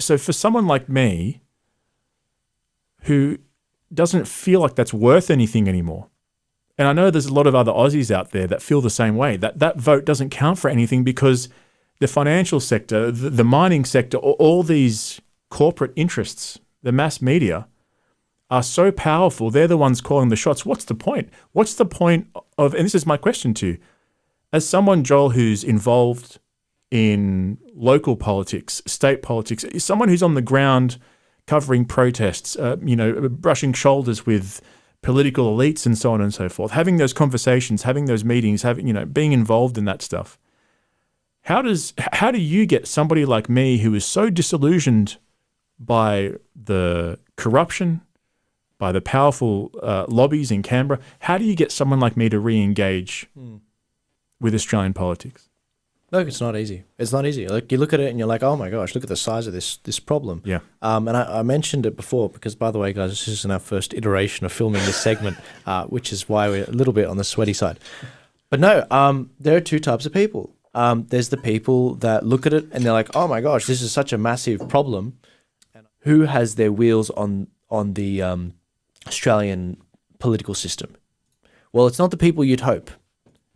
So for someone like me who doesn't feel like that's worth anything anymore, and I know there's a lot of other Aussies out there that feel the same way, that vote doesn't count for anything because the financial sector, the mining sector, all these corporate interests, the mass media are so powerful. They're the ones calling the shots. What's the point? What's the point of, and this is my question to you, as someone, Joel, who's involved in local politics, state politics, someone who's on the ground covering protests, brushing shoulders with political elites and so on and so forth, having those conversations, having those meetings, being involved in that stuff. How do you get somebody like me who is so disillusioned by the corruption, by the powerful lobbies in Canberra, how do you get someone like me to re-engage with Australian politics? Look, it's not easy. It's not easy. Like, you look at it and you're like, oh my gosh, look at the size of this problem. Yeah. And I mentioned it before because, by the way, guys, this isn't our first iteration of filming this segment, which is why we're a little bit on the sweaty side. But no, there are two types of people. There's the people that look at it and they're like, oh my gosh, this is such a massive problem. Who has their wheels on the Australian political system? Well, it's not the people you'd hope.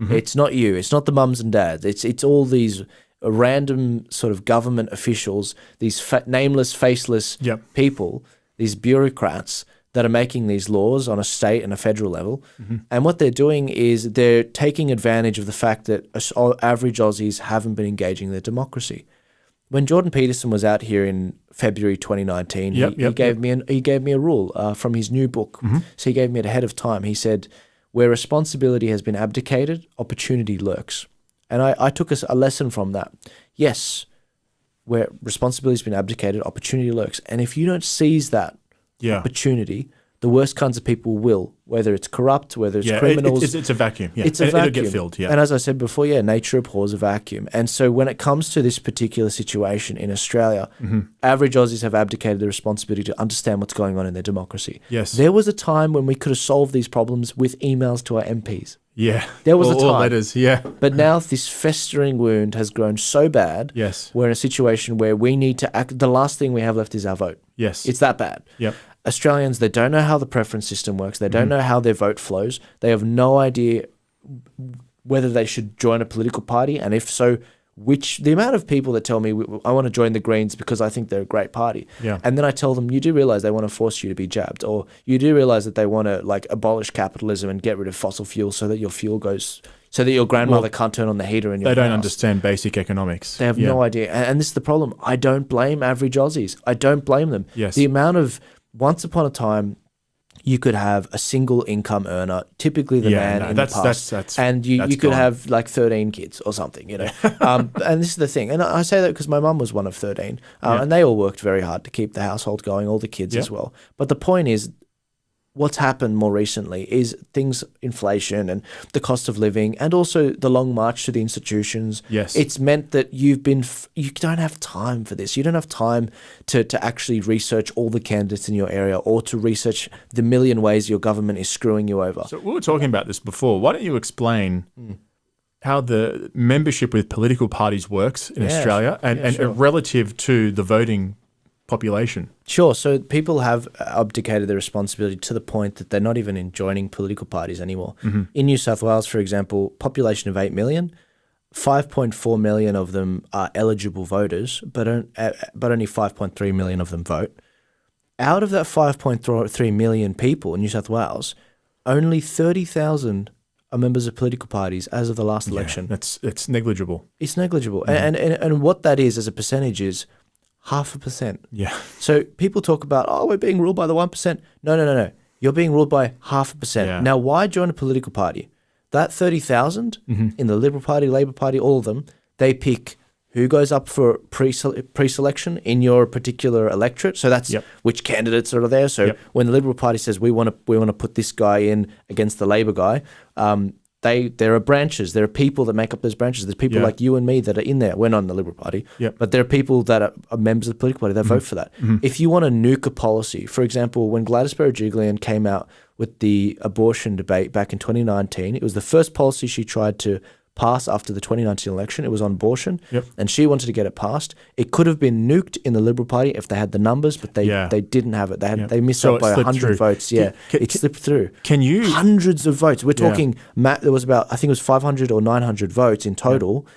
Mm-hmm. It's not you. It's not the mums and dads. It's all these random sort of government officials, these nameless, faceless people, these bureaucrats that are making these laws on a state and a federal level. Mm-hmm. And what they're doing is they're taking advantage of the fact that average Aussies haven't been engaging in their democracy. When Jordan Peterson was out here in February 2019, he gave me a rule from his new book. Mm-hmm. So he gave me it ahead of time. He said, where responsibility has been abdicated, opportunity lurks. And I took a lesson from that. Yes, where responsibility has been abdicated, opportunity lurks. And if you don't seize that opportunity, the worst kinds of people will, whether it's corrupt, whether it's criminals. It's a vacuum. Yeah. It's a vacuum. It'll get filled. Yeah. And as I said before, nature abhors a vacuum. And so when it comes to this particular situation in Australia, average Aussies have abdicated the responsibility to understand what's going on in their democracy. Yes. There was a time when we could have solved these problems with emails to our MPs. Yeah. There was a time. Or letters, yeah. But now this festering wound has grown so bad. Yes. We're in a situation where we need to act. The last thing we have left is our vote. Yes. It's that bad. Yep. Australians, they don't know how the preference system works. They don't know how their vote flows. They have no idea whether they should join a political party, and if so, the amount of people that tell me, I want to join the Greens because I think they're a great party. Yeah. And then I tell them, you do realize they want to force you to be jabbed, or you do realize that they want to abolish capitalism and get rid of fossil fuels so that your fuel goes, so that your grandmother can't turn on the heater in your house. They don't understand basic economics. They have no idea. And this is the problem. I don't blame average Aussies. I don't blame them. Yes. The amount of, once upon a time, you could have a single income earner, typically the man in the past, and you could gone. Have 13 kids or something, and this is the thing. And I say that because my mum was one of 13, and they all worked very hard to keep the household going, all the kids as well. But the point is, what's happened more recently is inflation and the cost of living, and also the long march to the institutions. Yes. It's meant that you don't have time for this. You don't have time to actually research all the candidates in your area, or to research the million ways your government is screwing you over. So we were talking about this before. Why don't you explain how the membership with political parties works in Australia and relative to the voting population? Sure. So people have abdicated their responsibility to the point that they're not even joining political parties anymore. Mm-hmm. In New South Wales, for example, population of 8 million, 5.4 million of them are eligible voters, but only 5.3 million of them vote. Out of that 5.3 million people in New South Wales, only 30,000 are members of political parties as of the last election. It's negligible. It's negligible. Mm-hmm. And what that is as a percentage is 0.5%. Yeah. So people talk about, we're being ruled by the 1%. No. You're being ruled by 0.5%. Yeah. Now, why join a political party? That 30,000 in the Liberal Party, Labor Party, all of them, they pick who goes up for pre-selection in your particular electorate. So that's which candidates are there. So when the Liberal Party says we want to put this guy in against the Labor guy, there are branches. There are people that make up those branches. There's people like you and me that are in there. We're not in the Liberal Party, but there are people that are members of the political party that vote for that. Mm-hmm. If you want to nuke a policy, for example, when Gladys Berejiklian came out with the abortion debate back in 2019, it was the first policy she tried to pass after the 2019 election. It was on abortion, Yep. and she wanted to get it passed. It could have been nuked in the Liberal Party if they had the numbers, but they didn't have it. They missed So out by it slipped 100 through. votes. Yeah, it slipped through. Can you? Hundreds of votes. We're talking, there was about, I think it was 500 or 900 votes in total.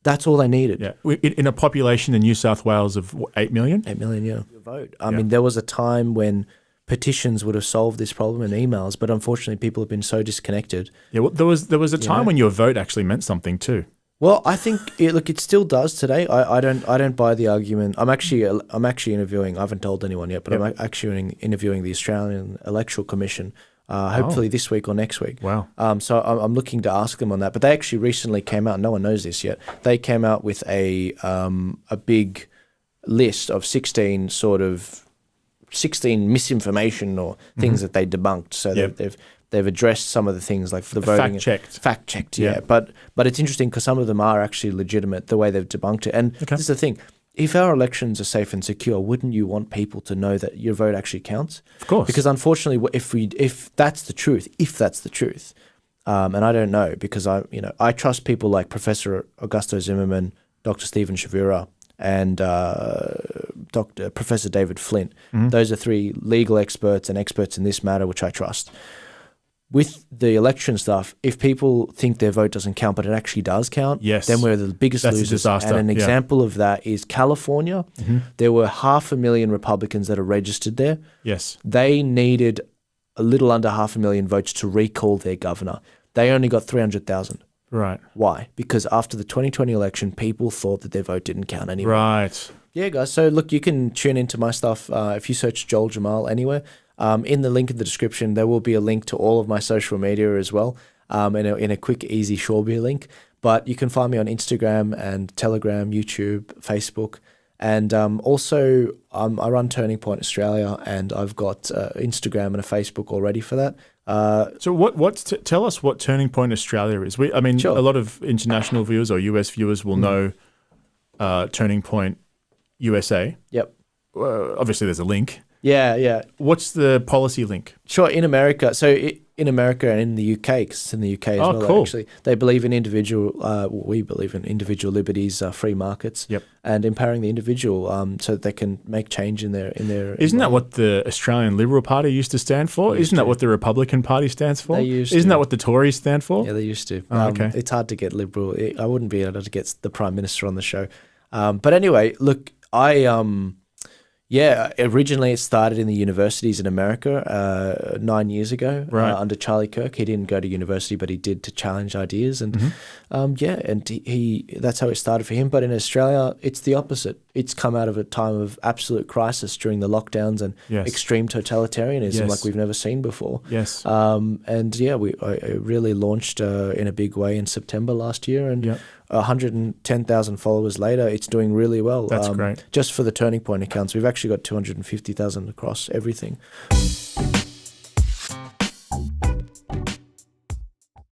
That's all they needed. Yeah, in a population in New South Wales of 8 million? 8 million, yeah. Vote. I mean, there was a time when petitions would have solved this problem and emails, but unfortunately people have been so disconnected. Yeah, well, there was a time when your vote actually meant something too. Well, I think it still does today. I don't buy the argument. I'm actually interviewing. I haven't told anyone yet, but I'm actually interviewing the Australian Electoral Commission. Hopefully this week or next week. Wow. So I'm looking to ask them on that. But they actually recently came out. No one knows this yet. They came out with a big list of 16 misinformation or things that they debunked. So they've addressed some of the things like the voting. Fact checked, yeah. But it's interesting because some of them are actually legitimate, the way they've debunked it. And this is the thing. If our elections are safe and secure, wouldn't you want people to know that your vote actually counts? Of course. Because unfortunately, if that's the truth, and I don't know, because I trust people like Professor Augusto Zimmerman, Dr. Stephen Shavira, and Professor David Flint. Those are three legal experts and experts in this matter, which I trust. With the election stuff, if people think their vote doesn't count, but it actually does count, then we're the biggest That's losers. a disaster. And an example of that is California. There were 500,000 Republicans that are registered there. Yes. They needed a little under 500,000 votes to recall their governor. They only got 300,000. Right. Why? Because after the 2020 election, people thought that their vote didn't count anymore. Right. Yeah, guys. So look, you can tune into my stuff if you search Joel Jammal anywhere. In the link in the description, there will be a link to all of my social media as well, in a quick, easy Shawbeer link. But you can find me on Instagram and Telegram, YouTube, Facebook. And also, I run Turning Point Australia, and I've got Instagram and a Facebook already for that. So tell us what Turning Point Australia is. A lot of international viewers or US viewers will know Turning Point USA. Yep. Obviously, there's a link. Yeah. What's the policy link? Sure, in America. So in America and in the UK, because it's in the UK as well, cool. actually, they believe in we believe in individual liberties, free markets, and empowering the individual so that they can make change in their. Isn't that what the Australian Liberal Party used to stand for? Isn't that what the Republican Party stands for? They used Isn't to. that what the Tories stand for? Yeah, they used to. Okay. It's hard to get Liberal. I wouldn't be able to get the Prime Minister on the show. But anyway, look, originally it started in the universities in America 9 years ago under Charlie Kirk. He didn't go to university, but he did to challenge ideas. And he that's how it started for him. But in Australia, it's the opposite. It's come out of a time of absolute crisis during the lockdowns and extreme totalitarianism like we've never seen before. Yes. I really launched in a big way in September last year. And 110,000 followers later, it's doing really well. That's great. Just for the Turning Point accounts, we've actually got 250,000 across everything.